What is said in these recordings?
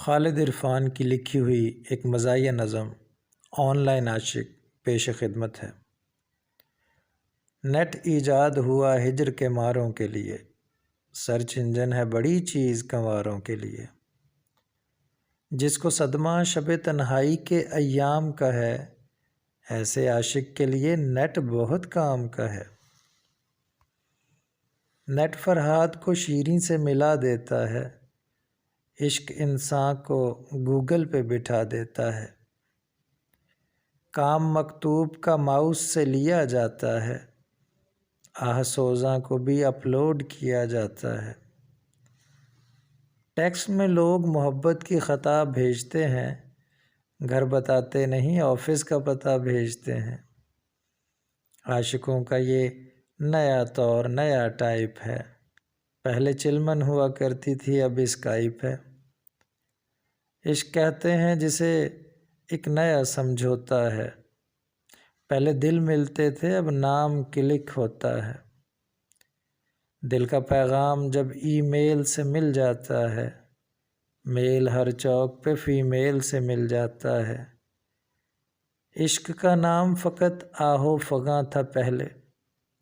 خالد عرفان کی لکھی ہوئی ایک مزاحیہ نظم آن لائن عاشق پیش خدمت ہے۔ نیٹ ایجاد ہوا ہجر کے ماروں کے لیے، سرچ انجن ہے بڑی چیز کنواروں کے لیے۔ جس کو صدمہ شب تنہائی کے ایام کا ہے، ایسے عاشق کے لیے نیٹ بہت کام کا ہے۔ نیٹ فرہاد کو شیریں سے ملا دیتا ہے، عشق انسان کو گوگل پہ بٹھا دیتا ہے۔ کام مکتوب کا ماؤس سے لیا جاتا ہے، آہ سوزاں کو بھی اپلوڈ کیا جاتا ہے۔ ٹیکسٹ میں لوگ محبت کی خطا بھیجتے ہیں، گھر بتاتے نہیں آفس کا پتہ بھیجتے ہیں۔ عاشقوں کا یہ نیا طور نیا ٹائپ ہے، پہلے چلمن ہوا کرتی تھی اب اسکائپ ہے۔ عشق کہتے ہیں جسے ایک نیا سمجھوتا ہے، پہلے دل ملتے تھے اب نام کلک ہوتا ہے۔ دل کا پیغام جب ای میل سے مل جاتا ہے، میل ہر چوک پہ فیمیل سے مل جاتا ہے۔ عشق کا نام فقط آہو فغاں تھا پہلے،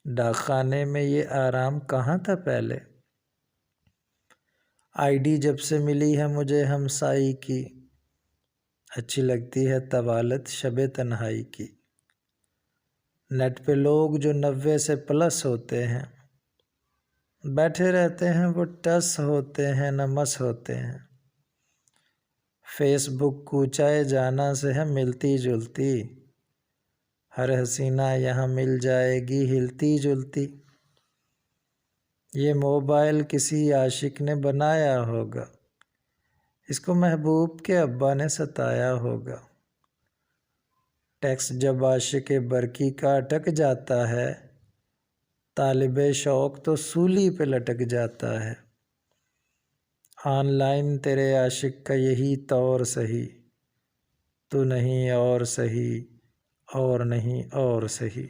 ڈاک خانے میں یہ آرام کہاں تھا پہلے۔ آئی ڈی جب سے ملی ہے مجھے ہمسائی کی، اچھی لگتی ہے طوالت شب تنہائی کی۔ نیٹ پہ لوگ جو 90 سے پلس ہوتے ہیں، بیٹھے رہتے ہیں وہ ٹس ہوتے ہیں نہ مس ہوتے ہیں۔ فیس بک کوچائے جانا سے ہے ملتی جلتی، ہر حسینہ یہاں مل جائے گی ہلتی جلتی۔ یہ موبائل کسی عاشق نے بنایا ہوگا، اس کو محبوب کے ابا نے ستایا ہوگا۔ ٹیکسٹ جب عاشق برقی کا اٹک جاتا ہے، طالب شوق تو سولی پہ لٹک جاتا ہے۔ آن لائن تیرے عاشق کا یہی طور سہی، تو نہیں اور سہی اور نہیں اور سہی۔